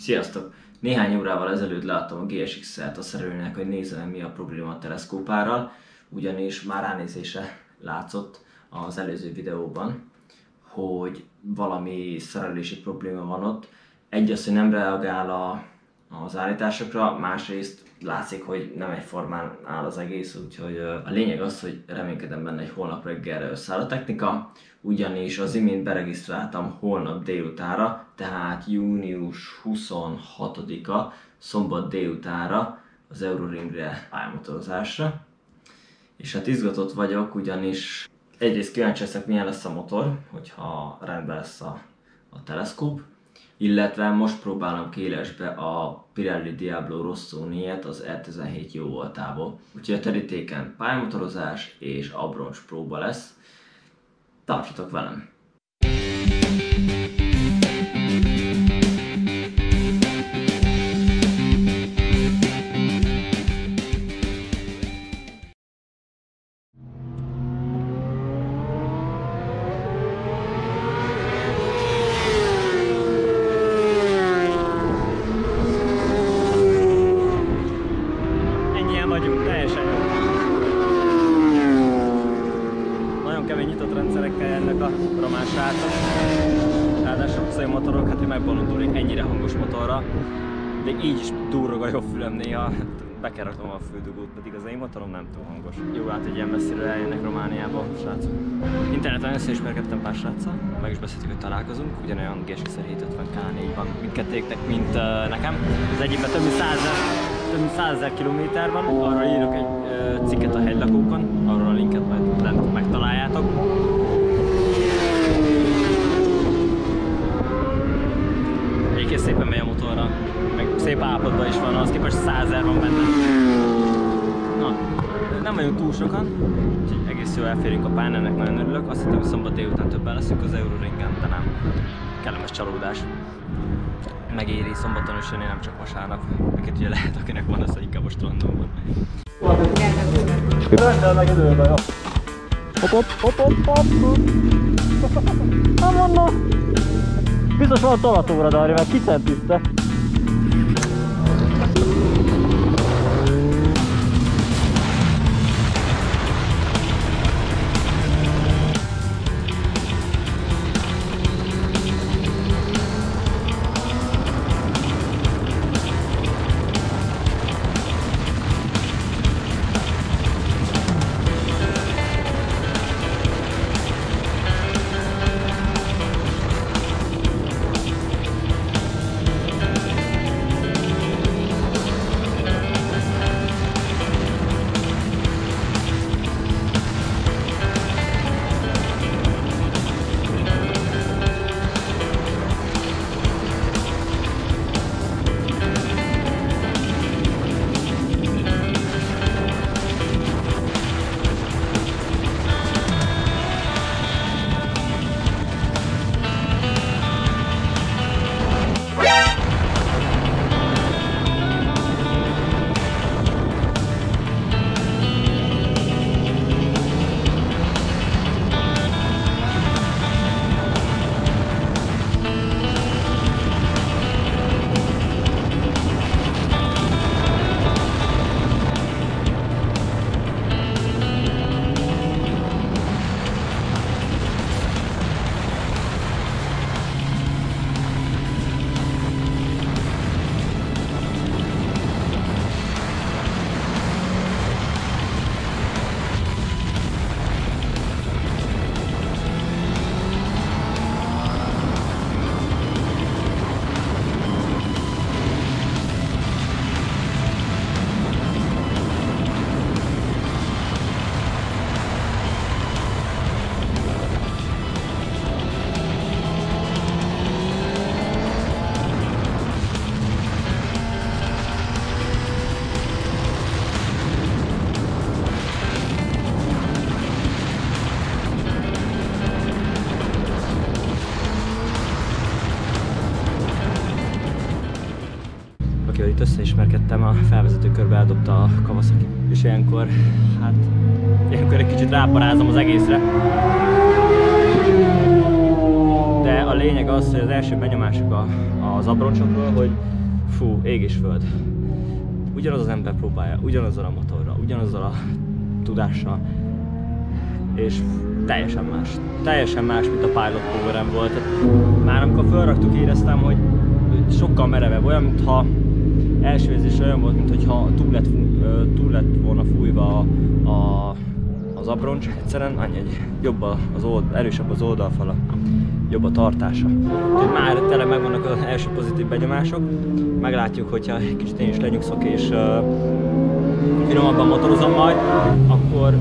Sziasztok! Néhány órával ezelőtt láttam a GSX-et a szerelőnek, hogy nézem, mi a probléma a teleszkópárral, ugyanis már ránézése látszott az előző videóban, hogy valami szerelési probléma van ott. Egy az, hogy nem reagál az állításokra, másrészt látszik, hogy nem egyformán áll az egész, úgyhogy a lényeg az, hogy reménykedem benne, hogy holnap reggelre összeáll a technika, ugyanis az imént beregisztráltam holnap délutánra, tehát június 26-a szombat délutánra az Euroringre pályamotorozásra. És hát izgatott vagyok, ugyanis egyrészt kíváncsi leszek, milyen lesz a motor, hogyha rendben lesz a teleszkóp, illetve most próbálom ki élesbe a Pirelli Diablo Rosso 4-et az R17 jó voltából. Úgyhogy a terítéken pályamotorozás és abroncs próba lesz. Tartsatok velem! Vagyunk, teljesen jó. Nagyon kemény nyitott rendszerekkel jönnek a román srácok. Ráadásul a motorok, hát hogy megbolondulnék ennyire hangos motorra, de így is durrog a jobb fülem néha. Be kell raknom a füldugót, pedig az én motorom nem túl hangos. Jó, hát egy ilyen messziről eljönnek Romániába, srácok. Interneten összeismerkedtem pár sráccal, meg is beszéltük, hogy találkozunk. Ugyanolyan GSX 750 K4 van mindkettőknek, mint nekem. Az egyikben több mint 100 000 kilométer van, arról írok egy cikket a hegylakókon, arról a linket majd lent megtaláljátok. Egyébként szépen megy a motorra, meg szép állapotban is van, az képest 100 000 van benne. Na, nem vagyunk túl sokan, úgyhogy egész jól elférünk a pályán, ennek nagyon örülök. Azt hittem, hogy szombat délután többen leszünk az Euroringen, de nem. Kellemes csalódás. Megéri szombaton is jönni, nem csak vasárnap. Miket ugye lehet, akinek van, az inkább a strandon van. Rendel meg időben, jó. Hopp. Nem mondom. Biztos van tolatóra, de arra meg kiszentizte. akivel itt összeismerkedtem, a felvezető körbe eldobta a Kawasaki. És ilyenkor egy kicsit ráparázom az egészre. De a lényeg az, hogy az első benyomások az abroncsokról, hogy fú, ég és föld. Ugyanaz az ember próbálja, ugyanazzal a motorral, ugyanazzal a tudással, és teljesen más, mint a Pilot Power-en volt. Már amikor felraktuk, éreztem, hogy sokkal merevebb, olyan, mintha első érzés olyan volt, mintha túl lett volna fújva az abroncs. Egyszerűen annyi, hogy erősebb az oldalfala, jobb a tartása. Úgyhogy már tényleg megvannak az első pozitív benyomások. Meglátjuk, hogyha egy kicsit én is lenyugszok és finomabban motorozom majd, akkor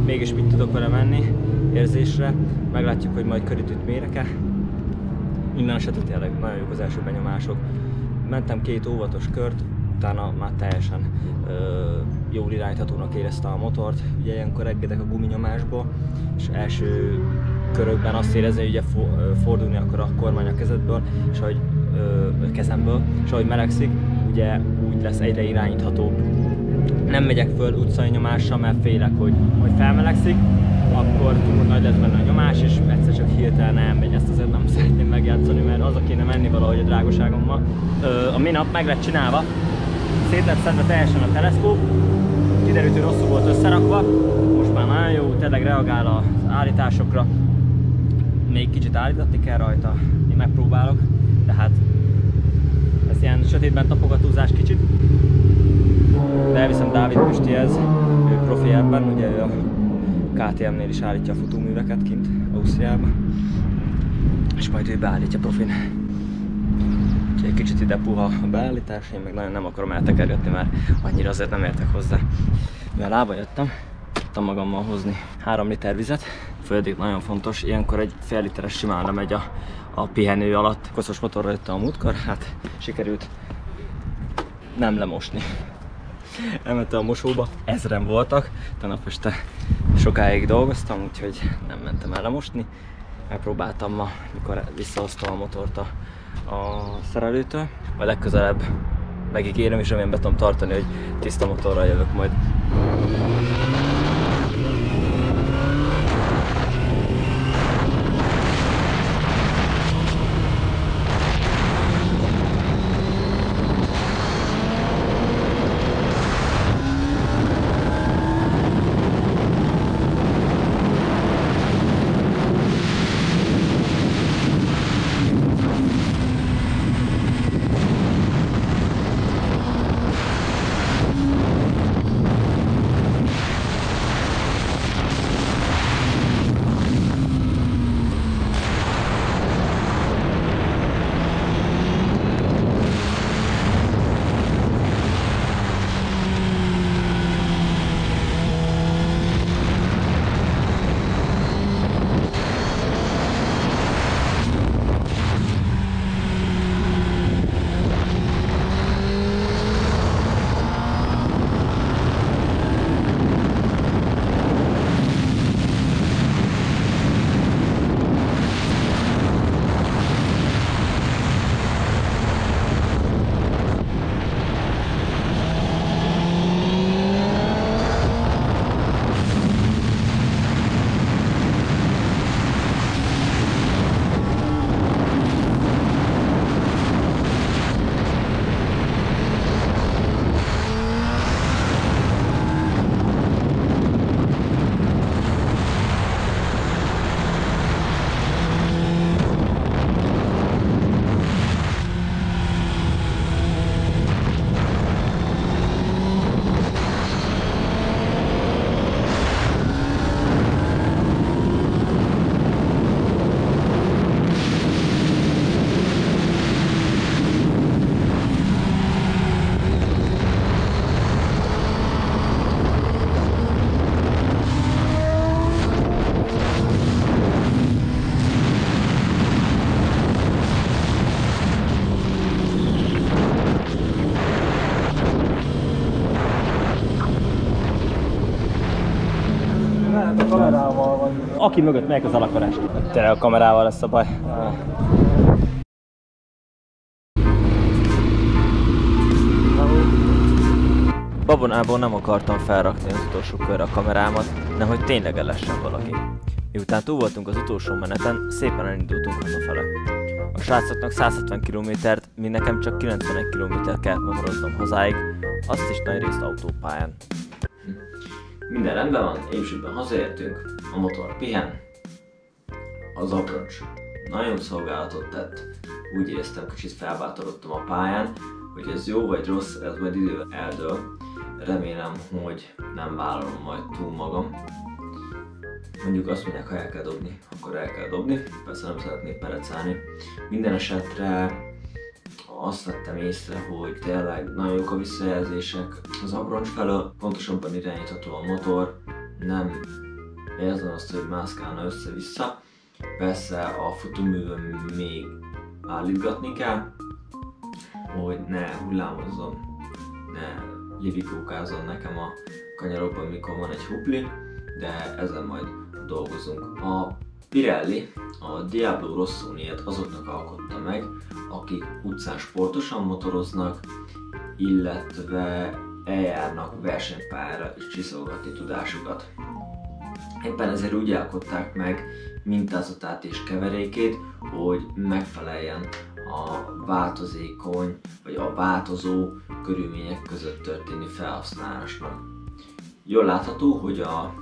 mégis mit tudok vele menni érzésre. Meglátjuk, hogy majd körítőt mérek-e. Minden esetre tényleg nagyon jók az első benyomások. Mentem 2 óvatos kört, utána már teljesen jól irányíthatónak éreztem a motort. Ugye ilyenkor engedek a guminyomásból, és első körökben azt érezni, hogy ugye fordulni akar a kormány a kezedből, és ahogy kezemből, és ahogy melegszik, ugye úgy lesz egyre irányíthatóbb. Nem megyek föl utcai nyomással, mert félek, hogy felmelegszik, akkor túl nagy lesz benne a nyomás, és egyszer csak hirtelen elmegy. Ezt azért nem szeretném megjátszani, mert az kéne menni valahogy a drágaságommal. A minap meg lett csinálva, szét lett szedve teljesen a teleszkóp, kiderült, hogy rosszul volt összerakva, most már nagyon jó, tényleg reagál az állításokra. Még kicsit állítani kell rajta, én megpróbálok, tehát ez ilyen sötétben tapogatózás kicsit. De elviszem Dávid Püstihez, ő profi ebben, ugye ő a KTM-nél is állítja a futóműveket kint Ausztriában, és majd ő beállítja profin. Úgyhogy egy kicsit ide puha a beállítás, én meg nagyon nem akarom eltekergetni, mert annyira azért nem értek hozzá. Mivel lába jöttem, tudtam magammal hozni 3 liter vizet. Földék nagyon fontos, ilyenkor egy fél literes simán lemegy a pihenő alatt. Koszos motorra jöttem a múltkor, hát sikerült nem lemosni. Elmentem a mosóba, 1000-en voltak, tegnap este sokáig dolgoztam, úgyhogy nem mentem el lemosni. Megpróbáltam ma, mikor visszahoztam a motort a szerelőtől, majd legközelebb megígérem, és remélem be tudom tartani, hogy tiszta motorral jövök majd. Aki mögött melyik az alakarás? Tényleg a kamerával lesz a baj. Babonából nem akartam felrakni az utolsó körre a kamerámat, nehogy tényleg elessen valaki. Miután túl voltunk az utolsó meneten, szépen elindultunk hazafele. A srácoknak 170 km-t, mi nekem csak 91 km-t kellett motoroznom hazáig, azt is nagy részt autópályán. Minden rendben van, épségben hazaértünk, a motor pihen, az abroncs nagyon szolgálatot tett, úgy éreztem, kicsit felbátorodtam a pályán, hogy ez jó vagy rossz, ez majd idővel eldől. Remélem, hogy nem vállalom majd túl magam. Mondjuk azt mondják, ha el kell dobni, akkor el kell dobni, persze nem szeretnék perecálni. Minden esetre azt vettem észre, hogy tényleg nagyon jók a visszajelzések az abroncs felől, pontosabban irányítható a motor, nem érzem azt, hogy mászkálna össze-vissza. Persze a futóművön még állítgatni kell, hogy ne hullámozzon, ne libikókázzon nekem a kanyarokban, mikor van egy hupli, de ezen majd dolgozunk. A Pirelli a Diablo Rossoniet azoknak alkotta meg, akik utcán sportosan motoroznak, illetve eljárnak versenypályára és csiszolgatni tudásukat. Éppen ezért úgy alkották meg mintázatát és keverékét, hogy megfeleljen a változékony vagy a változó körülmények között történő felhasználásnak. Jól látható, hogy a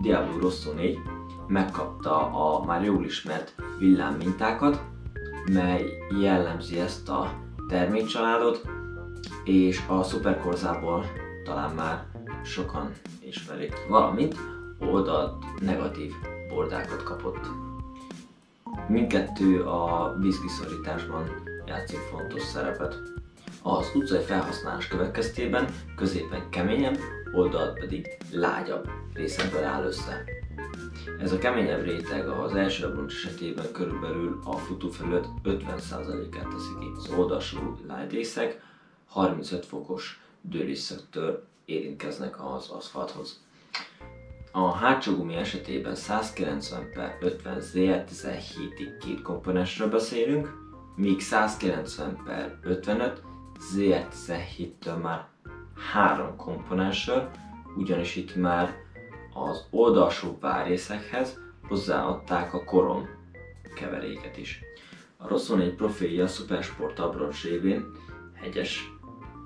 Diablo Rosso 4 megkapta a már jól ismert villámmintákat, mely jellemzi ezt a termékcsaládot, és a Supercorsából talán már sokan ismerik, valamint oldalt negatív bordákat kapott. Mindkettő a vízkiszorításban játszik fontos szerepet. Az utcai felhasználás következtében középen keményebb, oldalt pedig lágyabb részekből áll össze. Ez a keményebb réteg az első abroncs esetében körülbelül a futófelület 50%-át teszi ki. Az oldalsó lágy részek 35 fokos dőlésszögtől érintkeznek az aszfalthoz. A hátsó gumi esetében 190/50 ZR17-ig két komponensről beszélünk, míg 190/55 ZR17-től már 3 komponensről, ugyanis itt már az oldalsó várrészekhez hozzáadták a korom keveréket is. A Rosso 4 profilja a Supersport abroncs révén hegyes,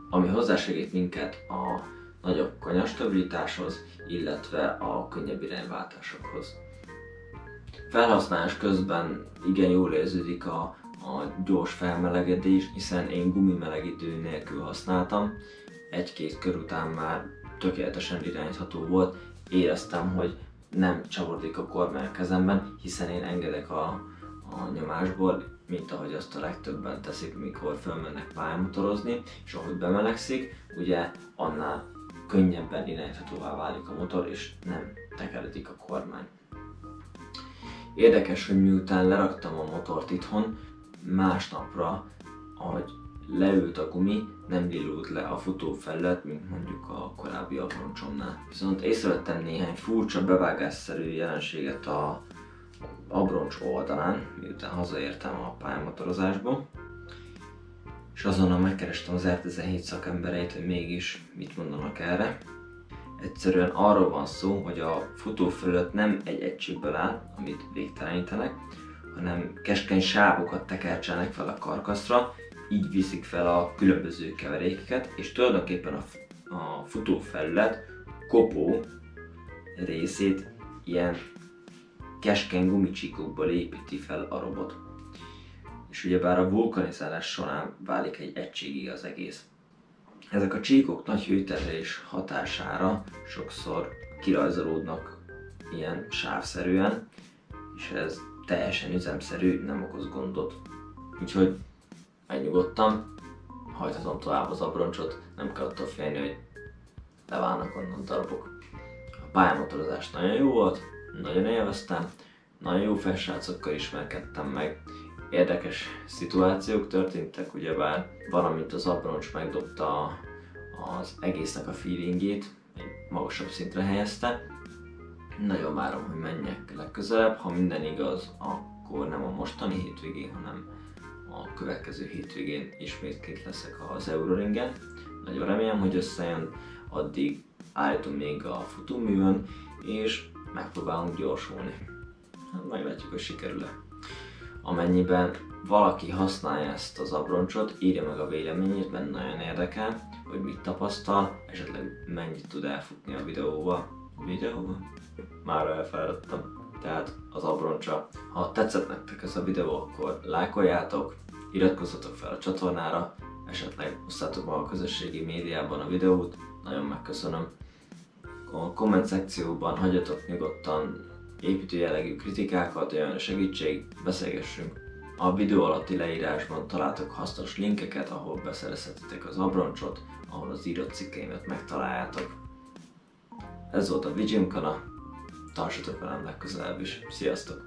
ami hozzásegít minket a nagyobb kanyarstabilitáshoz, illetve a könnyebb irányváltásokhoz. Felhasználás közben igen jól érződik a gyors felmelegedés, hiszen én gumimelegítő nélkül használtam. Egy-két kör után már tökéletesen irányítható volt, éreztem, hogy nem csavarodik a kormány a kezemben, hiszen én engedek a nyomásból, mint ahogy azt a legtöbben teszik, mikor fölmennek pályamotorozni, és ahogy bemelegszik, ugye annál könnyebben irányíthatóvá válik a motor, és nem tekeredik a kormány. Érdekes, hogy miután leraktam a motort itthon, másnapra, ahogy leült a gumi, nem lilult le a futófelület, mint mondjuk a korábbi abroncsomnál. Viszont észrevettem néhány furcsa bevágásszerű jelenséget a abroncs oldalán, miután hazaértem a pályamotorozásból, és azonnal megkerestem az R17 szakembereit, hogy mégis mit mondanak erre. Egyszerűen arról van szó, hogy a futófelület nem egy egységből áll, amit végtelenítenek, hanem keskeny sávokat tekercselnek fel a karkaszra, így viszik fel a különböző keverékeket, és tulajdonképpen a futófelület kopó részét ilyen keskeny gumicsíkokból építi fel a robot. És ugyebár a vulkanizálás során válik egy egységig az egész. Ezek a csíkok nagy hőterhelés hatására sokszor kirajzolódnak ilyen sávszerűen, és ez teljesen üzemszerű, nem okoz gondot. Úgyhogy megnyugodtam, hajthatom tovább az abroncsot, nem kell attól félni, hogy leválnak onnan darabok. A pályamotorozás nagyon jó volt, nagyon élveztem, nagyon jó felsrácokkal ismerkedtem meg, érdekes szituációk történtek, ugyebár valamint az abroncs megdobta az egésznek a feelingjét, egy magasabb szintre helyezte. Nagyon várom, hogy menjek legközelebb, ha minden igaz, akkor nem a mostani hétvégén, hanem a következő hétvégén ismét kint leszek az Euroringen. Nagyon remélem, hogy összejön, addig állítom még a futóművön, és megpróbálunk gyorsulni. Hát meglátjuk, hogy sikerül-e. Amennyiben valaki használja ezt az abroncsot, írja meg a véleményét, mert nagyon érdekel, hogy mit tapasztal, esetleg mennyit tud elfutni a videóba. Már elfáradtam. Tehát az abroncsa. Ha tetszett nektek ez a videó, akkor lájkoljátok, iratkozzatok fel a csatornára, esetleg osszátok meg a közösségi médiában a videót, nagyon megköszönöm. A komment szekcióban hagyjatok nyugodtan építő jellegű kritikákat, olyan segítség, beszélgessünk. A videó alatti leírásban találtok hasznos linkeket, ahol beszerezhetitek az abroncsot, ahol az írott cikkeimet megtaláljátok. Ez volt a Vigimkana, tartsatok velem legközelebb is. Sziasztok!